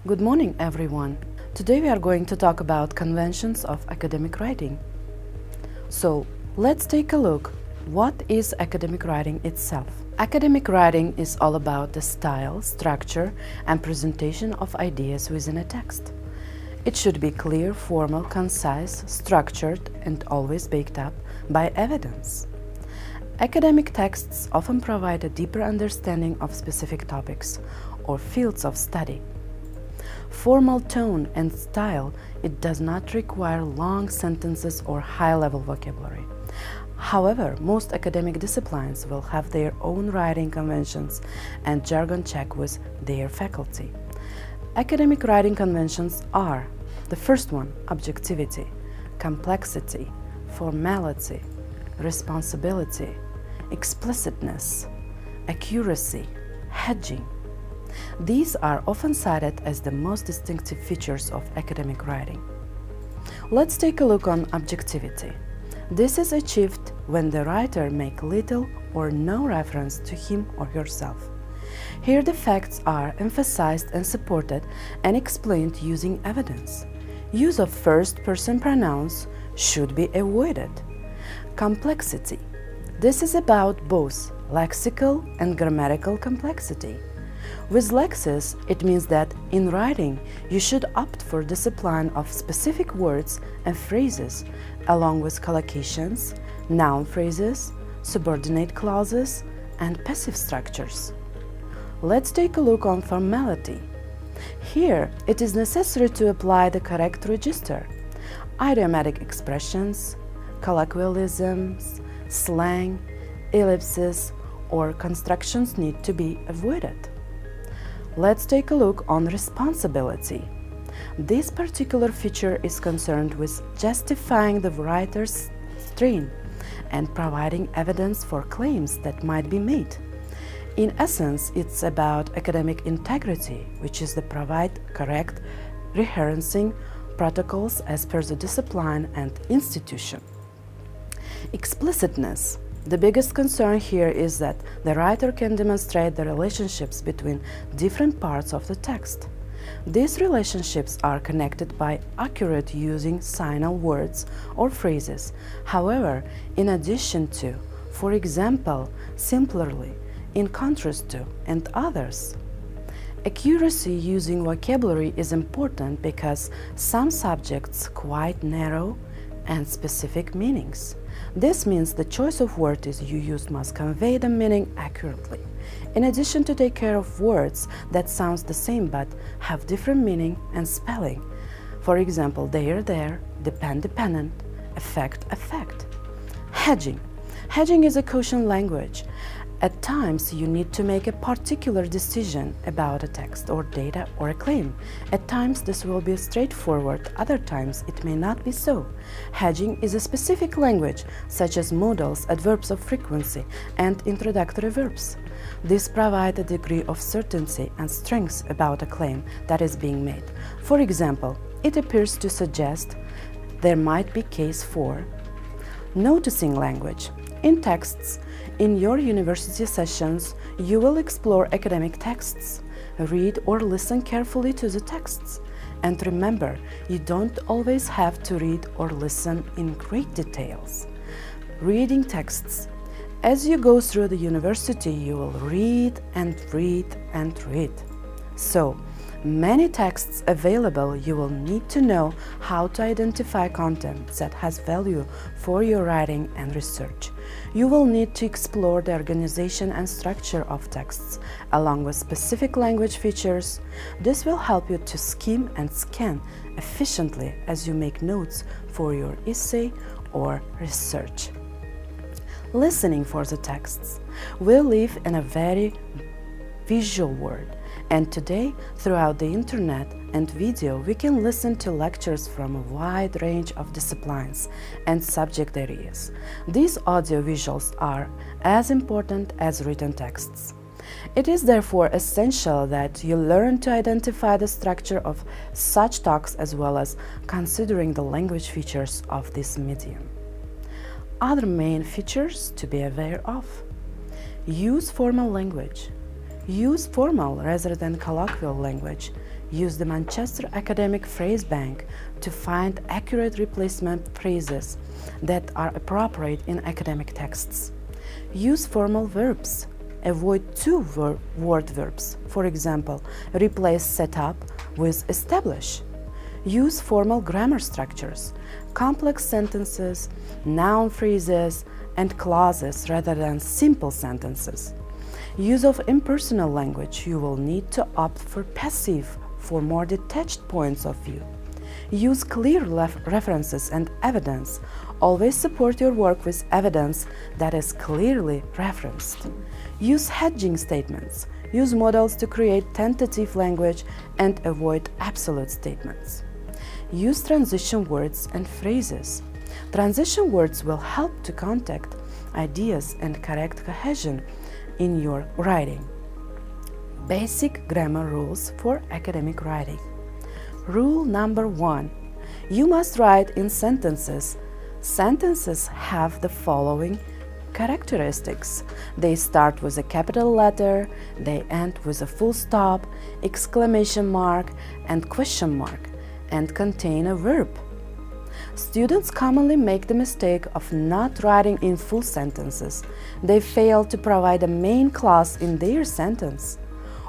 Good morning, everyone. Today we are going to talk about conventions of academic writing. So, let's take a look. What is academic writing itself? Academic writing is all about the style, structure, and presentation of ideas within a text. It should be clear, formal, concise, structured, and always backed up by evidence. Academic texts often provide a deeper understanding of specific topics or fields of study. Formal tone and style, it does not require long sentences or high-level vocabulary. However, most academic disciplines will have their own writing conventions and jargon check with their faculty. Academic writing conventions are: the first one, objectivity, complexity, formality, responsibility, explicitness, accuracy, hedging. These are often cited as the most distinctive features of academic writing. Let's take a look on objectivity. This is achieved when the writer makes little or no reference to him or herself. Here the facts are emphasized and supported and explained using evidence. Use of first-person pronouns should be avoided. Complexity. This is about both lexical and grammatical complexity. With lexis, it means that in writing, you should opt for discipline of specific words and phrases, along with collocations, noun phrases, subordinate clauses, and passive structures. Let's take a look on formality. Here, it is necessary to apply the correct register. Idiomatic expressions, colloquialisms, slang, ellipses, or constructions need to be avoided. Let's take a look on responsibility. This particular feature is concerned with justifying the writer's strain and providing evidence for claims that might be made. In essence, it's about academic integrity, which is to provide correct rehearsing protocols as per the discipline and institution. Explicitness. The biggest concern here is that the writer can demonstrate the relationships between different parts of the text. These relationships are connected by accurate using signal words or phrases. However, in addition to, for example, simplerly, in contrast to, and others. Accuracy using vocabulary is important because some subjects quite narrow and specific meanings. This means the choice of words you use must convey the meaning accurately. In addition to take care of words that sound the same but have different meaning and spelling. For example, there, depend, dependent, effect, effect. Hedging. Hedging is a caution language. At times, you need to make a particular decision about a text or data or a claim. At times, this will be straightforward, other times it may not be so. Hedging is a specific language, such as modals, adverbs of frequency, and introductory verbs. These provide a degree of certainty and strength about a claim that is being made. For example, it appears to suggest there might be case for. Noticing language. In texts, in your university sessions, you will explore academic texts. Read or listen carefully to the texts. And remember, you don't always have to read or listen in great details. Reading texts. As you go through the university, you will read and read and read. So, many texts available, you will need to know how to identify content that has value for your writing and research. You will need to explore the organization and structure of texts, along with specific language features. This will help you to skim and scan efficiently as you make notes for your essay or research. Listening for the texts. We live in a very visual world. And today, throughout the internet and video, we can listen to lectures from a wide range of disciplines and subject areas. These audiovisuals are as important as written texts. It is therefore essential that you learn to identify the structure of such talks as well as considering the language features of this medium. Other main features to be aware of. Use formal language. Use formal rather than colloquial language. use the Manchester Academic Phrase Bank to find accurate replacement phrases that are appropriate in academic texts. Use formal verbs. Avoid two-word verbs. For example, replace set up with establish. Use formal grammar structures, complex sentences, noun phrases, and clauses rather than simple sentences. Use of impersonal language. You will need to opt for passive for more detached points of view. Use clear references and evidence. Always support your work with evidence that is clearly referenced. Use hedging statements. Use models to create tentative language and avoid absolute statements. Use transition words and phrases. Transition words will help to contact ideas and correct cohesion in your writing. Basic grammar rules for academic writing. Rule number 1. You must write in sentences. Sentences have the following characteristics. They start with a capital letter, they end with a full stop, exclamation mark, and question mark, and contain a verb. Students commonly make the mistake of not writing in full sentences. They fail to provide a main clause in their sentence,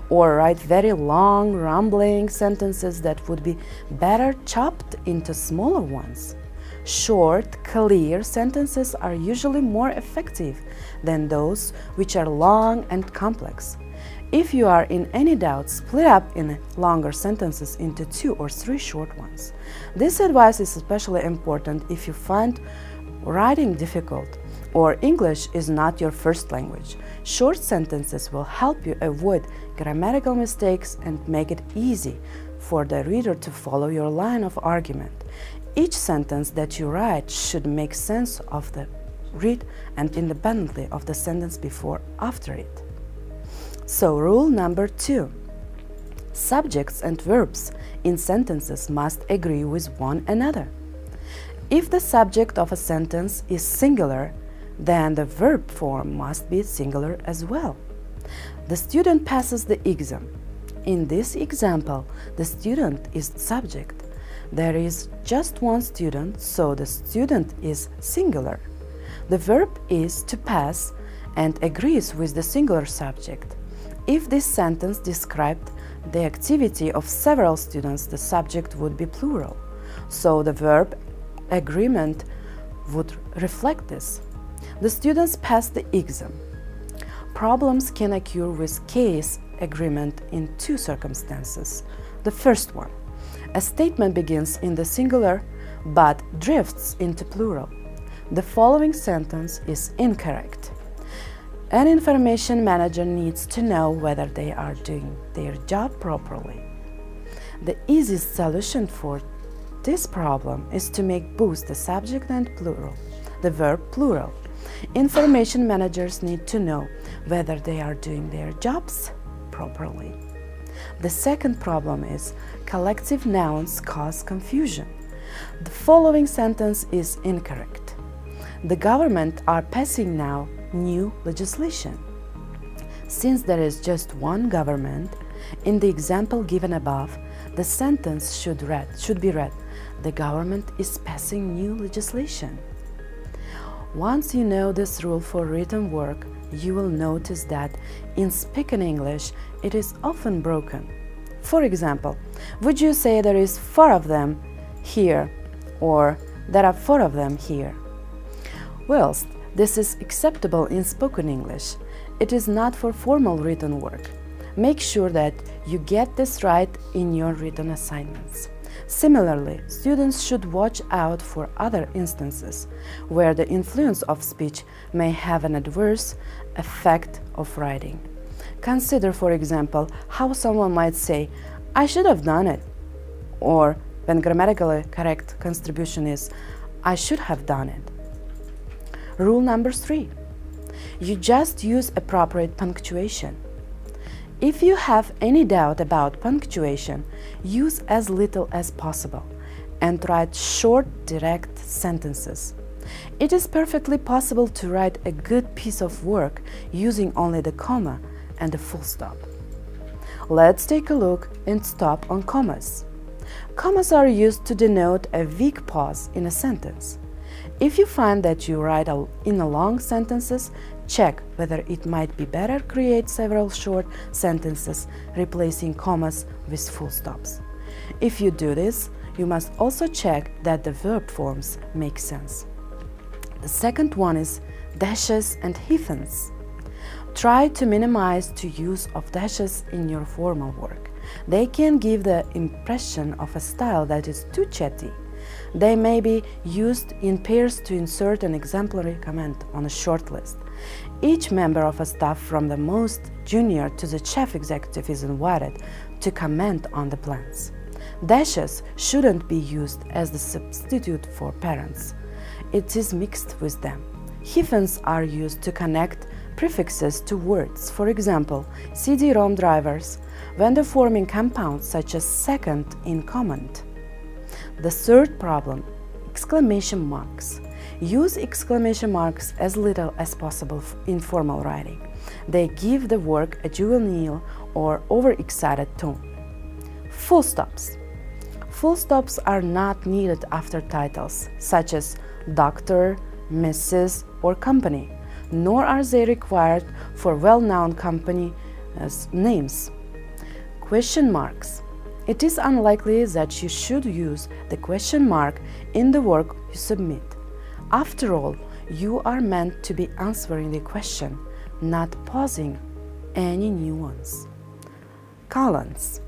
or write very long, rambling sentences that would be better chopped into smaller ones. Short, clear sentences are usually more effective than those which are long and complex. If you are in any doubt, split up in longer sentences into 2 or 3 short ones. This advice is especially important if you find writing difficult or English is not your first language. Short sentences will help you avoid grammatical mistakes and make it easy for the reader to follow your line of argument. Each sentence that you write should make sense of the read and independently of the sentence before after it. So, rule number 2. Subjects and verbs in sentences must agree with one another. If the subject of a sentence is singular, then the verb form must be singular as well. The student passes the exam. In this example, the student is subject. There is just one student, so the student is singular. The verb is to pass and agrees with the singular subject. If this sentence described the activity of several students, the subject would be plural, so the verb agreement would reflect this. The students pass the exam. Problems can occur with case agreement in 2 circumstances. The first one, a statement begins in the singular but drifts into plural. The following sentence is incorrect. An information manager needs to know whether they are doing their job properly. The easiest solution for this problem is to make both the subject and plural, the verb plural. Information managers need to know whether they are doing their jobs properly. The second problem is collective nouns cause confusion. The following sentence is incorrect. The government are passing now new legislation. Since there is just one government, in the example given above, the sentence should be read, the government is passing new legislation. Once you know this rule for written work, you will notice that in spoken English, it is often broken. For example, would you say there is 4 of them here, or there are 4 of them here? Whilst this is acceptable in spoken English, it is not for formal written work. Make sure that you get this right in your written assignments. Similarly, students should watch out for other instances where the influence of speech may have an adverse effect of writing. Consider, for example, how someone might say, "I should have done it," or when grammatically correct contribution is, "I should have done it." Rule number 3. You just use appropriate punctuation. If you have any doubt about punctuation, use as little as possible and write short, direct sentences. It is perfectly possible to write a good piece of work using only the comma and the full stop. Let's take a look and stop on commas. Commas are used to denote a weak pause in a sentence. If you find that you write in a long sentences, check whether it might be better create several short sentences replacing commas with full stops. If you do this, you must also check that the verb forms make sense. The second one is dashes and hyphens. Try to minimize the use of dashes in your formal work. They can give the impression of a style that is too chatty. They may be used in pairs to insert an exemplary comment on a short list. Each member of a staff from the most junior to the chief executive is invited to comment on the plans. Dashes shouldn't be used as the substitute for parents. It is mixed with them. Hyphens are used to connect prefixes to words, for example, CD-ROM drivers, when they're forming compounds such as second in comment. The third problem, exclamation marks. Use exclamation marks as little as possible in formal writing. They give the work a juvenile or overexcited tone. Full stops. Full stops are not needed after titles such as Dr., Mrs. or company, nor are they required for well-known company names. Question marks. It is unlikely that you should use the question mark in the work you submit. After all, you are meant to be answering the question, not posing any new ones. Colons.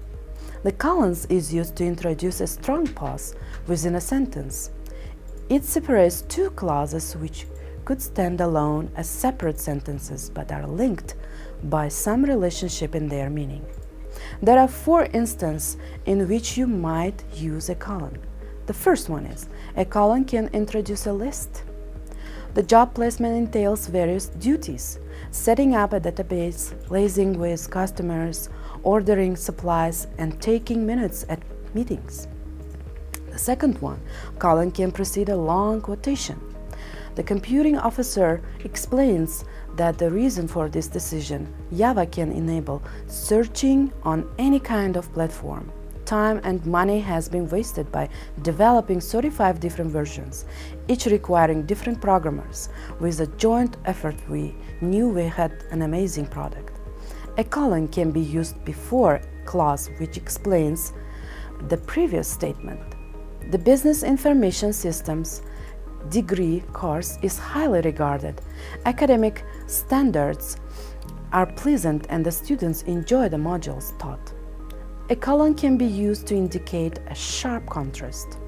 The colons is used to introduce a strong pause within a sentence. It separates two clauses which could stand alone as separate sentences but are linked by some relationship in their meaning. There are 4 instances in which you might use a colon. The first one is, a colon can introduce a list. The job placement entails various duties: setting up a database, liaising with customers, ordering supplies, and taking minutes at meetings. The second one, colon can precede a long quotation. The computing officer explains that the reason for this decision, Java can enable searching on any kind of platform. Time and money has been wasted by developing 35 different versions, each requiring different programmers. With a joint effort, we knew we had an amazing product. A colon can be used before a clause which explains the previous statement. The Business Information Systems degree course is highly regarded. Academic standards are pleasant and the students enjoy the modules taught. A colon can be used to indicate a sharp contrast.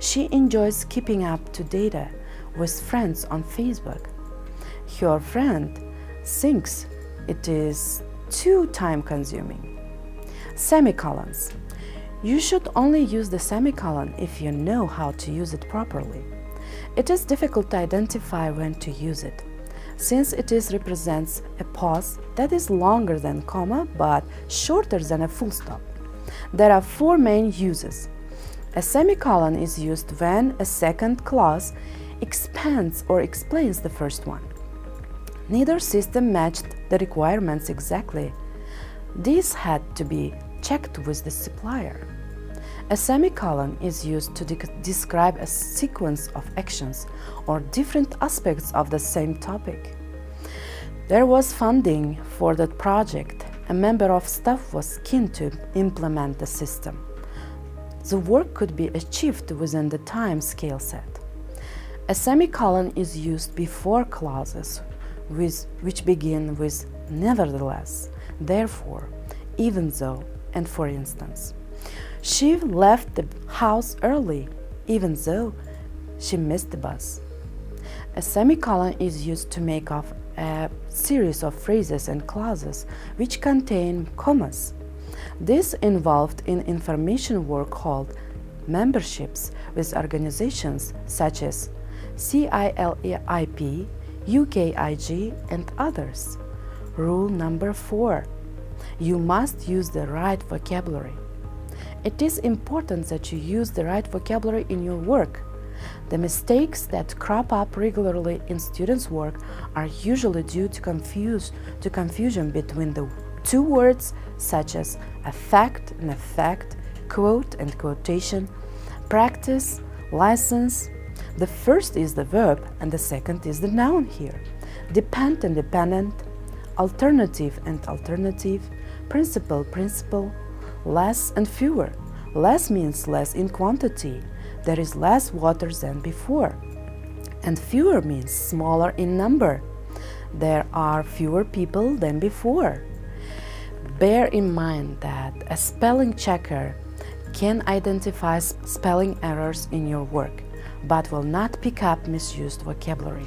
She enjoys keeping up to date with friends on Facebook. Her friend thinks it is too time-consuming. Semicolons. You should only use the semicolon if you know how to use it properly. It is difficult to identify when to use it, since it represents a pause that is longer than comma but shorter than a full stop. There are 4 main uses. A semicolon is used when a second clause expands or explains the first one. Neither system matched the requirements exactly. This had to be checked with the supplier. A semicolon is used to describe a sequence of actions or different aspects of the same topic. There was funding for the project. A member of staff was keen to implement the system. The work could be achieved within the time scale set. A semicolon is used before clauses which begin with nevertheless, therefore, even though, and for instance. She left the house early, even though she missed the bus. A semicolon is used to make off a series of phrases and clauses which contain commas. This involved in information work called memberships with organizations such as CILIP, UKIG, and others. Rule number 4. You must use the right vocabulary. It is important that you use the right vocabulary in your work. The mistakes that crop up regularly in students' work are usually due to confusion between the two words such as affect and effect, quote and quotation, practice, license. The first is the verb and the second is the noun here. Depend and dependent, alternative and alternative, principle, principle, less and fewer. Less means less in quantity. There is less water than before. And fewer means smaller in number. There are fewer people than before. Bear in mind that a spelling checker can identify spelling errors in your work, but will not pick up misused vocabulary.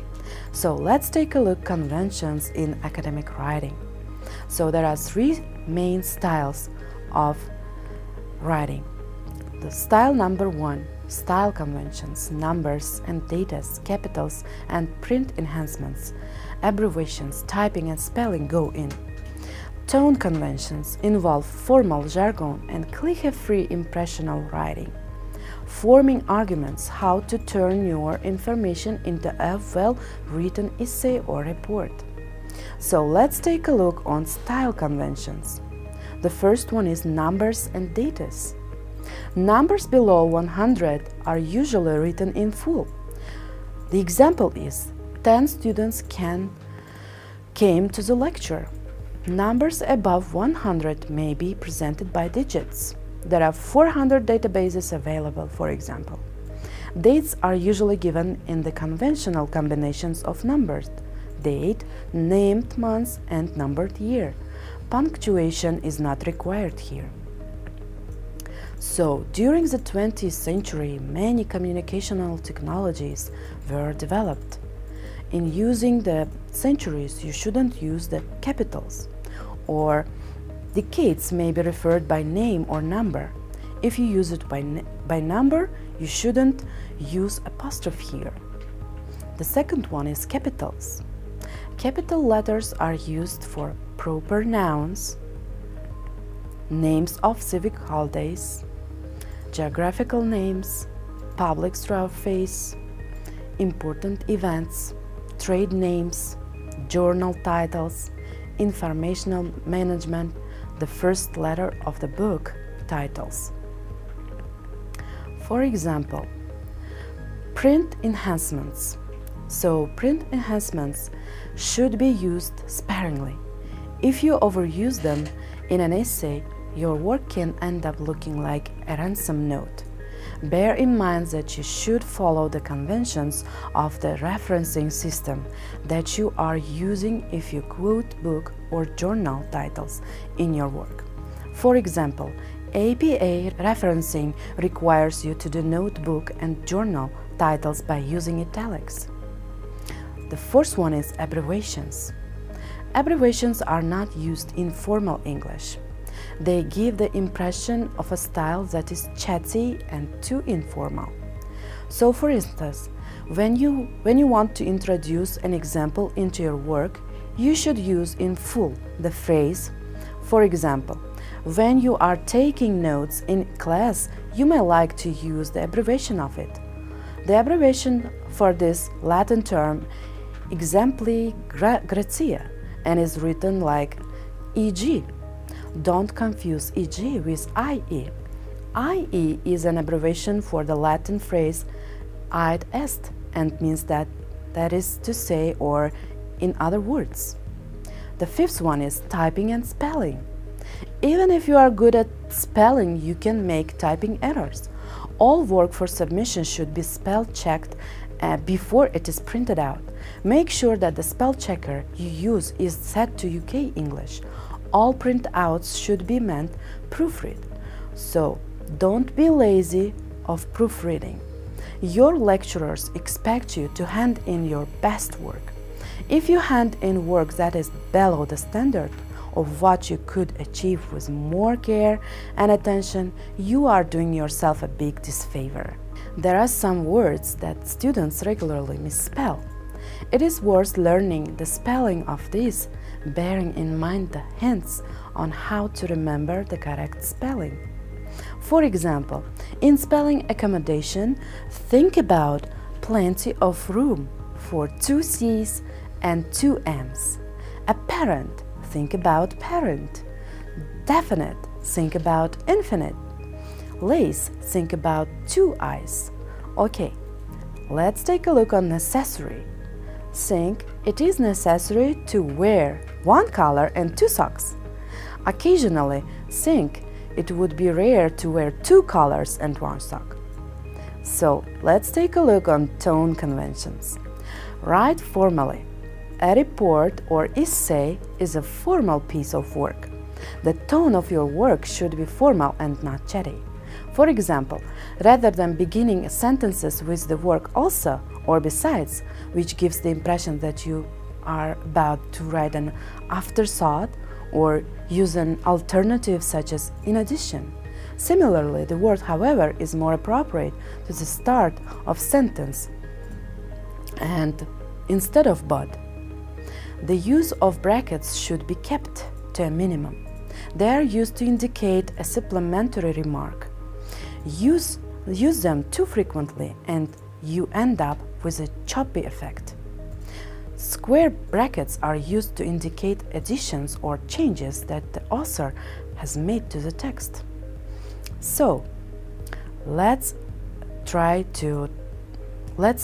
So let's take a look at conventions in academic writing. So there are three main styles of writing. The style number one, style conventions, numbers and datas, capitals and print enhancements, abbreviations, typing and spelling go in. Tone conventions involve formal jargon and cliché-free impressional writing, forming arguments how to turn your information into a well-written essay or report. So let's take a look on style conventions. The first one is numbers and datas. Numbers below 100 are usually written in full. The example is 10 students came to the lecture. Numbers above 100 may be presented by digits. There are 400 databases available, for example. Dates are usually given in the conventional combinations of numbers: date, named month, and numbered year. Punctuation is not required here. So, during the 20th century, many communicational technologies were developed. In using the centuries, you shouldn't use the capitals, or decades may be referred by name or number. If you use it by number, you shouldn't use apostrophe here. The second one is capitals. Capital letters are used for proper nouns, names of civic holidays, geographical names, public thoroughfares, important events, trade names, journal titles, informational management, the first letter of the book titles. For example, print enhancements. So print enhancements should be used sparingly. If you overuse them in an essay, your work can end up looking like a ransom note. Bear in mind that you should follow the conventions of the referencing system that you are using if you quote book or journal titles in your work. For example, APA referencing requires you to denote book and journal titles by using italics. The fourth one is abbreviations. Abbreviations are not used in formal English. They give the impression of a style that is chatty and too informal. So for instance, when you want to introduce an example into your work, you should use in full the phrase, for example, when you are taking notes in class, you may like to use the abbreviation of it. The abbreviation for this Latin term exempli gratia and is written like e.g. Don't confuse e.g. with i.e. I.e. is an abbreviation for the Latin phrase id est and means that is to say, or in other words. The fifth one is typing and spelling. Even if you are good at spelling, you can make typing errors. All work for submission should be spell checked before it is printed out. Make sure that the spell checker you use is set to UK English. All printouts should be meant proofread. So don't be lazy of proofreading. Your lecturers expect you to hand in your best work. If you hand in work that is below the standard of what you could achieve with more care and attention, you are doing yourself a big disfavor. There are some words that students regularly misspell. It is worth learning the spelling of these, bearing in mind the hints on how to remember the correct spelling. For example, in spelling accommodation, think about plenty of room for 2 C's and 2 M's. A parent, think about parent. Definite, think about infinite. Lace, think about 2 eyes. Okay, let's take a look on necessary. Think it is necessary to wear 1 collar and 2 socks. Occasionally, think it would be rare to wear 2 collars and 1 sock. So, let's take a look on tone conventions. Write formally. A report or essay is a formal piece of work. The tone of your work should be formal and not chatty. For example, rather than beginning sentences with the word also or besides, which gives the impression that you are about to write an afterthought, or use an alternative such as in addition. Similarly, the word however is more appropriate to the start of sentence and instead of but. The use of brackets should be kept to a minimum. They are used to indicate a supplementary remark. Use them too frequently and you end up with a choppy effect. Square brackets are used to indicate additions or changes that the author has made to the text. So, let's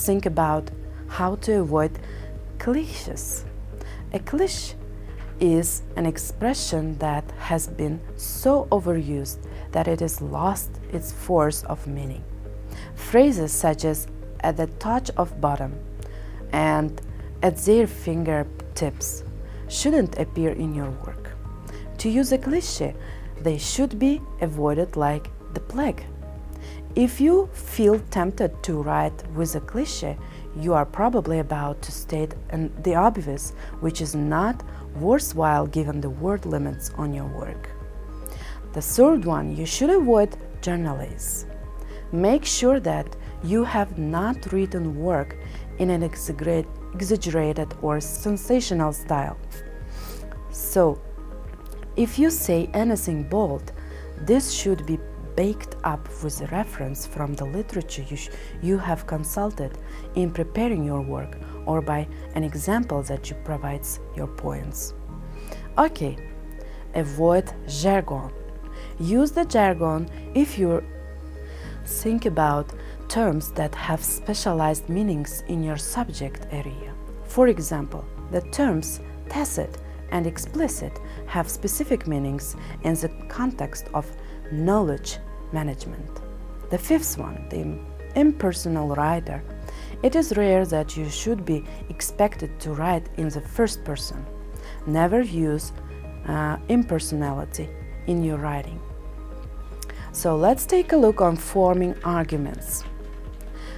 think about how to avoid cliches. A cliche is an expression that has been so overused that it has lost its force of meaning. Phrases such as "at the touch of bottom" and "at their fingertips" shouldn't appear in your work. To use a cliché, they should be avoided like the plague. If you feel tempted to write with a cliché, you are probably about to state the obvious, which is not worthwhile given the word limits on your work. The third one, you should avoid generalize. Make sure that you have not written work in an exaggerated or sensational style. So, if you say anything bold, this should be backed up with a reference from the literature you have consulted in preparing your work, or by an example that you provides your points. Okay, avoid jargon. Use the jargon if you think about terms that have specialized meanings in your subject area. For example, the terms tacit and explicit have specific meanings in the context of knowledge management. The fifth one, the impersonal writer. It is rare that you should be expected to write in the first person. Never use impersonality in your writing. So let's take a look on forming arguments.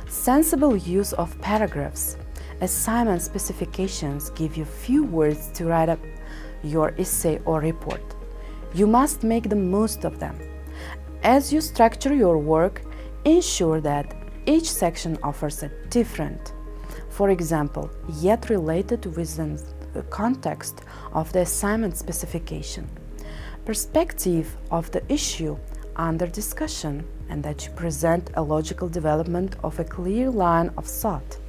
Sensible use of paragraphs. Assignment specifications give you few words to write up your essay or report. You must make the most of them. As you structure your work, ensure that each section offers a different, for example, yet related within the context of the assignment specification, perspective of the issue under discussion, and that you present a logical development of a clear line of thought.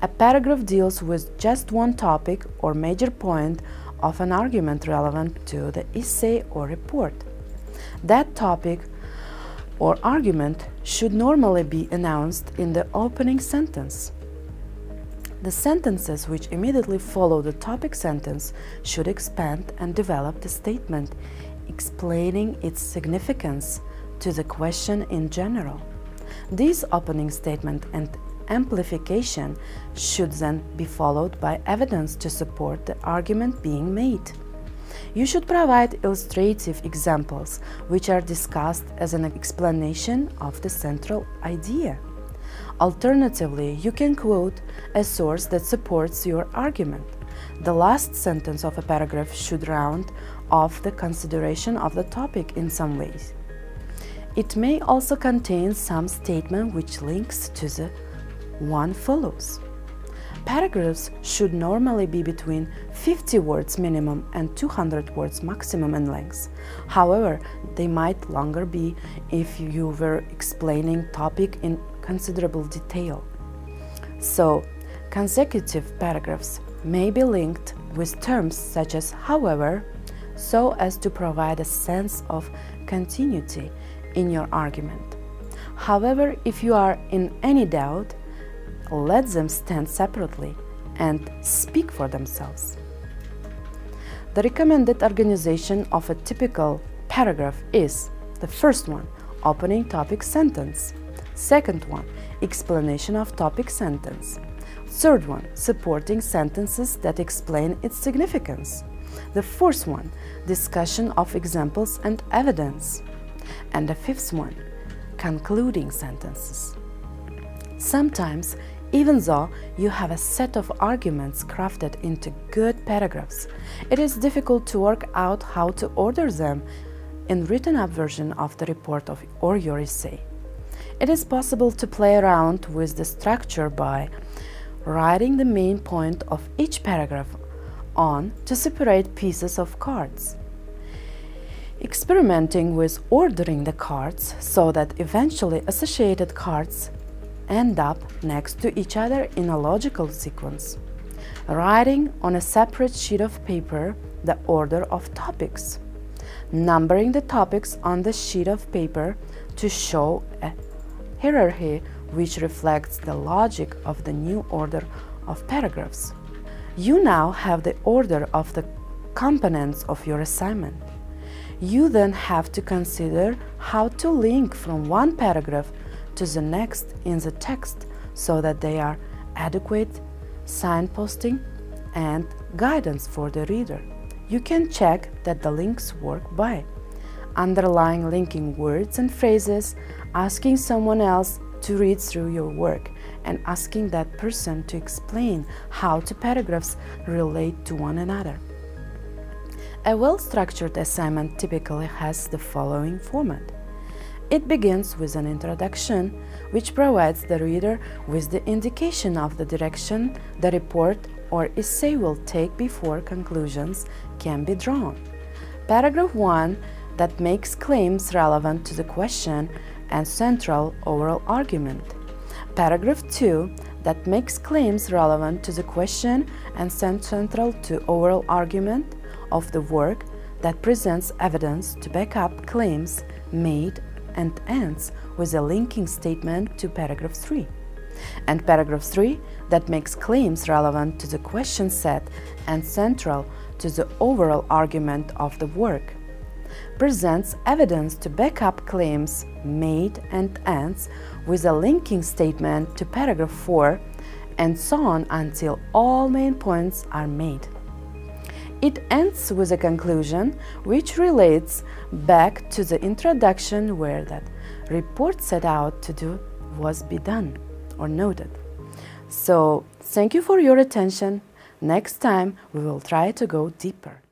A paragraph deals with just one topic or major point of an argument relevant to the essay or report. That topic or argument should normally be announced in the opening sentence. The sentences which immediately follow the topic sentence should expand and develop the statement, explaining its significance to the question in general. This opening statement and amplification should then be followed by evidence to support the argument being made. You should provide illustrative examples which are discussed as an explanation of the central idea. Alternatively, you can quote a source that supports your argument. The last sentence of a paragraph should round off the consideration of the topic in some ways. It may also contain some statement which links to the one follows. Paragraphs should normally be between 50 words minimum and 200 words maximum in length. However, they might longer be if you were explaining topic in considerable detail. So, consecutive paragraphs may be linked with terms such as however, so as to provide a sense of continuity in your argument. However, if you are in any doubt, let them stand separately and speak for themselves. The recommended organization of a typical paragraph is: the first one, opening topic sentence; second one, explanation of topic sentence; third one, supporting sentences that explain its significance; the fourth one, discussion of examples and evidence; and the fifth one, concluding sentences. Sometimes, even though you have a set of arguments crafted into good paragraphs, it is difficult to work out how to order them in written-up version of the report or your essay. It is possible to play around with the structure by writing the main point of each paragraph on two separate pieces of cards, experimenting with ordering the cards so that eventually associated cards end up next to each other in a logical sequence, writing on a separate sheet of paper the order of topics, numbering the topics on the sheet of paper to show a hierarchy which reflects the logic of the new order of paragraphs. You now have the order of the components of your assignment. You then have to consider how to link from one paragraph to the next in the text so that they are adequate signposting and guidance for the reader. You can check that the links work by underlying linking words and phrases, asking someone else to read through your work, and asking that person to explain how two paragraphs relate to one another. A well-structured assignment typically has the following format. It begins with an introduction, which provides the reader with the indication of the direction the report or essay will take before conclusions can be drawn. Paragraph 1 that makes claims relevant to the question and central oral argument. Paragraph 2 that makes claims relevant to the question and central to oral argument of the work that presents evidence to back up claims made and ends with a linking statement to paragraph 3. And paragraph 3 that makes claims relevant to the question set and central to the overall argument of the work, presents evidence to back up claims made and ends with a linking statement to paragraph 4, and so on until all main points are made. It ends with a conclusion which relates back to the introduction where that report set out to do was be done or noted. So, thank you for your attention. Next time we will try to go deeper.